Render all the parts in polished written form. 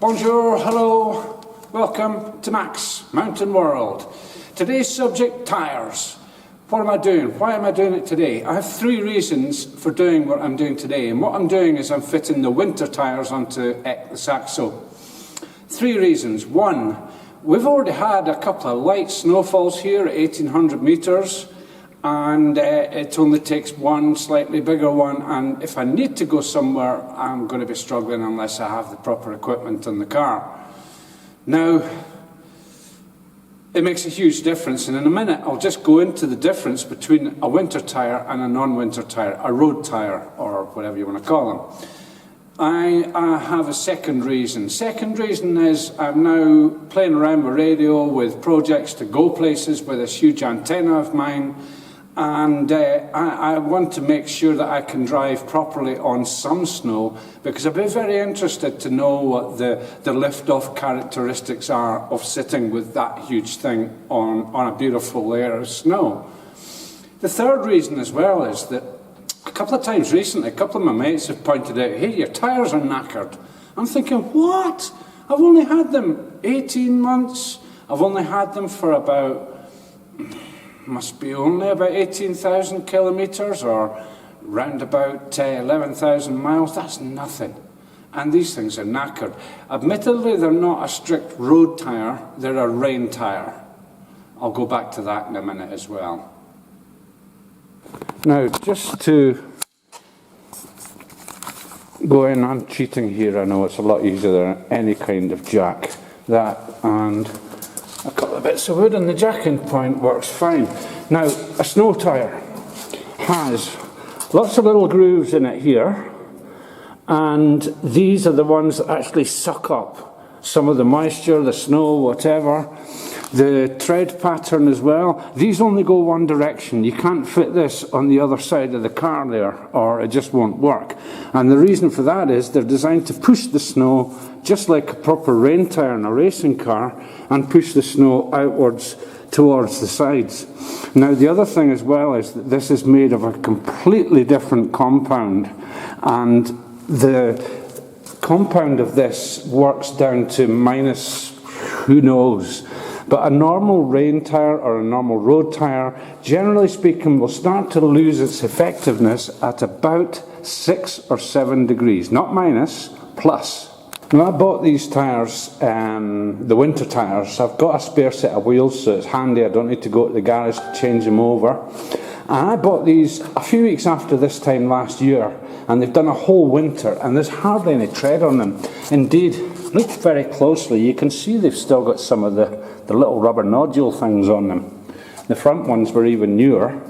Bonjour, hello, welcome to MaxMountainWorld. Today's subject, tyres. What am I doing? Why am I doing it today? I have three reasons for doing what I'm doing today. And what I'm doing is I'm fitting the winter tyres onto the Saxo. Three reasons. One, we've already had a couple of light snowfalls here at 1800 metres. And it only takes one slightly bigger one, and if I need to go somewhere, I'm going to be struggling unless I have the proper equipment in the car. Now, it makes a huge difference, and in a minute I'll just go into the difference between a winter tyre and a non-winter tyre, a road tyre, or whatever you want to call them. I have a second reason. Second reason is I'm now playing around with radio, with projects to go places with this huge antenna of mine. And I want to make sure that I can drive properly on some snow, because I'd be very interested to know what the lift-off characteristics are of sitting with that huge thing on a beautiful layer of snow. The third reason as well is that a couple of times recently, a couple of my mates have pointed out, hey, your tyres are knackered. I'm thinking, what? I've only had them 18 months. I've only had them for about... must be only about 18,000 kilometres or round about 11,000 miles. That's nothing. And these things are knackered. Admittedly, they're not a strict road tyre, they're a rain tyre. I'll go back to that in a minute as well. Now, just to go in, I'm cheating here, I know it's a lot easier than any kind of jack. That and a couple of bits of wood, and the jacking point works fine. Now, a snow tyre has lots of little grooves in it here, and these are the ones that actually suck up some of the moisture, the snow, whatever. The tread pattern as well, these only go one direction. You can't fit this on the other side of the car there, or it just won't work. And the reason for that is they're designed to push the snow just like a proper rain tyre in a racing car, and push the snow outwards towards the sides. Now, the other thing as well is that this is made of a completely different compound, and the compound of this works down to minus who knows. But a normal rain tyre or a normal road tyre, generally speaking, will start to lose its effectiveness at about 6 or 7 degrees. Not minus, plus. Now, I bought these tyres, the winter tyres. I've got a spare set of wheels, so it's handy. I don't need to go to the garage to change them over. And I bought these a few weeks after this time last year, and they've done a whole winter, and there's hardly any tread on them. Indeed, look very closely, you can see they've still got some of the little rubber nodule things on them. The front ones were even newer,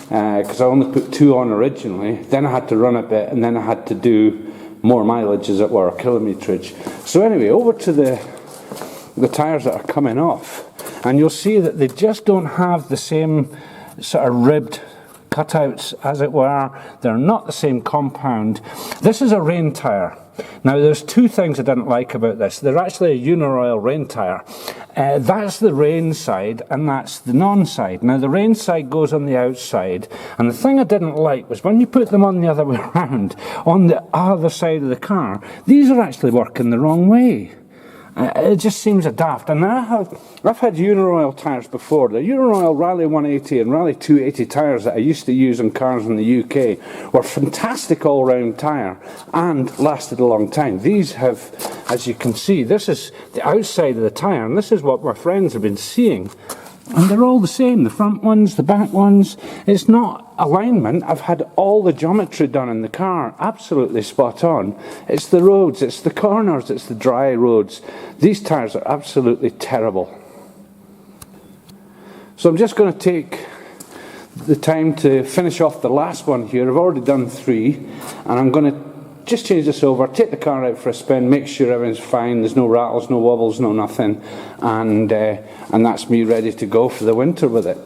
because I only put 2 on originally. Then I had to run a bit, and then I had to do more mileage, as it were, kilometrage. So anyway, over to the tyres that are coming off, and you'll see that they just don't have the same sort of ribbed cutouts, as it were. They're not the same compound. This is a rain tyre. Now, there's two things I didn't like about this. They're actually a Uniroyal rain tyre. That's the rain side, and that's the non-side. Now, the rain side goes on the outside, and the thing I didn't like was when you put them on the other way around, on the other side of the car, these are actually working the wrong way. It just seems a daft. And I've had Uniroyal tyres before. The Uniroyal Rally 180 and Rally 280 tyres that I used to use in cars in the UK were fantastic all-round tyre and lasted a long time. These have, as you can see, this is the outside of the tyre, and this is what my friends have been seeing. And they're all the same, the front ones, the back ones. It's not alignment. I've had all the geometry done in the car, absolutely spot on. It's the roads, it's the corners, it's the dry roads. These tyres are absolutely terrible. So I'm just going to take the time to finish off the last one here. I've already done 3, and I'm going to just change this over, take the car out for a spin, make sure everything's fine, there's no rattles, no wobbles, no nothing, and that's me ready to go for the winter with it.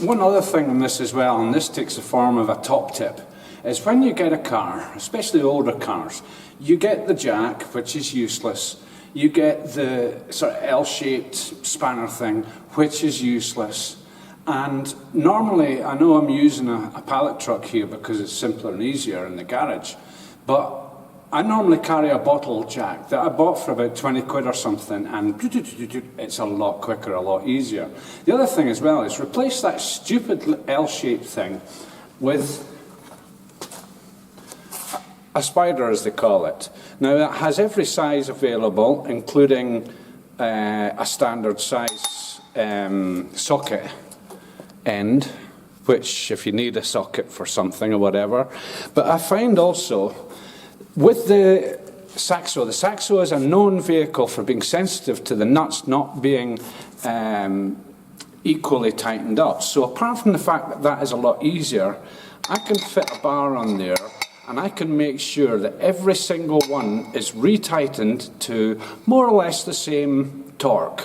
One other thing on this as well, and this takes the form of a top tip, is when you get a car, especially older cars, you get the jack, which is useless. You get the sort of L-shaped spanner thing, which is useless. And normally, I know I'm using a pallet truck here because it's simpler and easier in the garage, but I normally carry a bottle jack that I bought for about 20 quid or something, and it's a lot quicker, a lot easier. The other thing as well is replace that stupid L-shaped thing with a spider, as they call it. Now, that has every size available, including a standard size socket end, which if you need a socket for something or whatever. But I find also with the Saxo is a known vehicle for being sensitive to the nuts not being equally tightened up. So apart from the fact that that is a lot easier, I can fit a bar on there and I can make sure that every single one is retightened to more or less the same torque,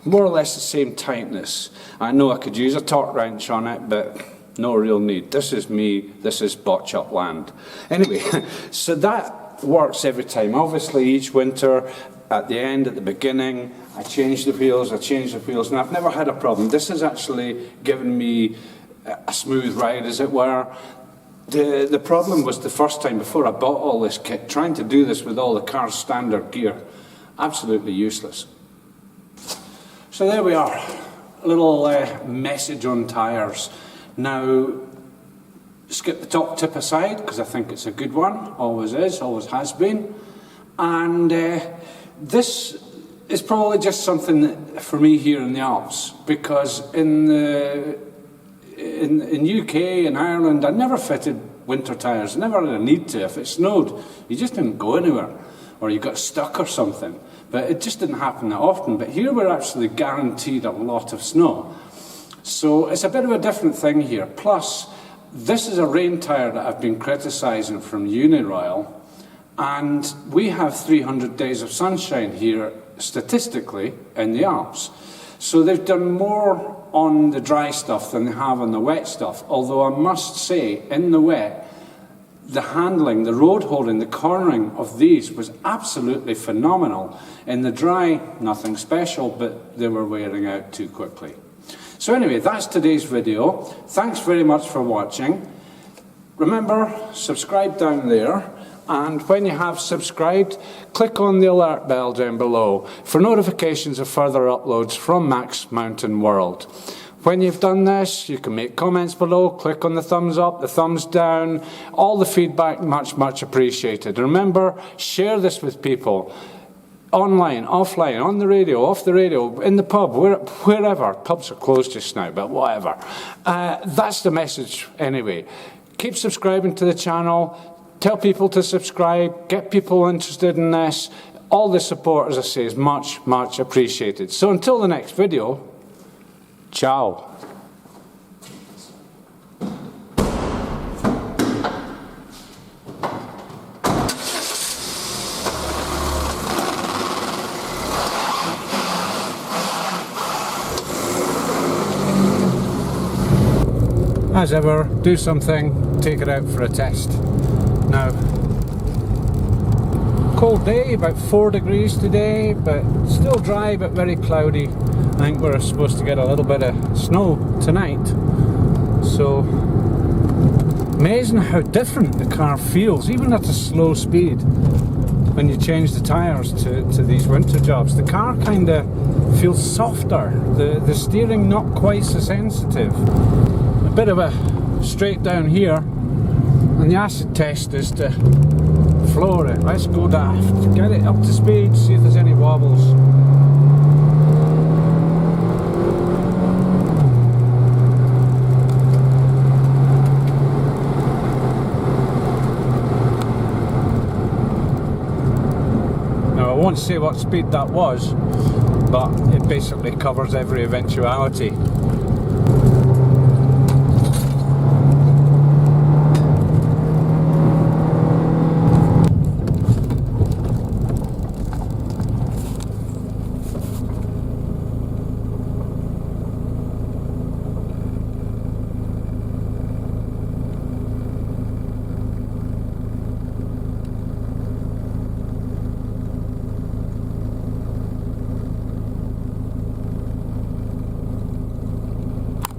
more or less the same tightness. I know I could use a torque wrench on it, but no real need. This is me, this is botch up land. Anyway, so that works every time. Obviously each winter, at the end, at the beginning, I change the wheels, and I've never had a problem. This has actually given me a smooth ride, as it were. The problem was the first time before I bought all this kit, trying to do this with all the car's standard gear. Absolutely useless. So there we are, a little message on tyres. Now, skip the top tip aside, because I think it's a good one, always is, always has been. And this is probably just something that, for me here in the Alps, because in UK and Ireland, I never fitted winter tyres. I never had a need to. If it snowed, you just didn't go anywhere, or you got stuck or something. But it just didn't happen that often. But here we're actually guaranteed a lot of snow. So it's a bit of a different thing here. Plus, this is a rain tyre that I've been criticising from Uniroyal, and we have 300 days of sunshine here, statistically, in the Alps. So they've done more on the dry stuff than they have on the wet stuff, although I must say, in the wet, the handling, the road holding, the cornering of these was absolutely phenomenal. In the dry, nothing special, but they were wearing out too quickly. So anyway, that's today's video. Thanks very much for watching. Remember, subscribe down there. And when you have subscribed, click on the alert bell down below for notifications of further uploads from MaxMountainWorld. When you've done this, you can make comments below, click on the thumbs up, the thumbs down, all the feedback, much appreciated. Remember, share this with people. Online, offline, on the radio, off the radio, in the pub, wherever. Pubs are closed just now, but whatever. That's the message anyway. Keep subscribing to the channel. Tell people to subscribe, get people interested in this. All the support, as I say, is much appreciated. So until the next video, ciao. As ever, do something, take it out for a test. Now, cold day, about 4 degrees today, but still dry but very cloudy. I think we're supposed to get a little bit of snow tonight. So, amazing how different the car feels, even at a slow speed, when you change the tyres to these winter jobs. The car kind of feels softer, the steering not quite so sensitive. A bit of a straight down here, and the acid test is to floor it. Let's go daft, get it up to speed, see if there's any wobbles. Now I won't say what speed that was, but it basically covers every eventuality.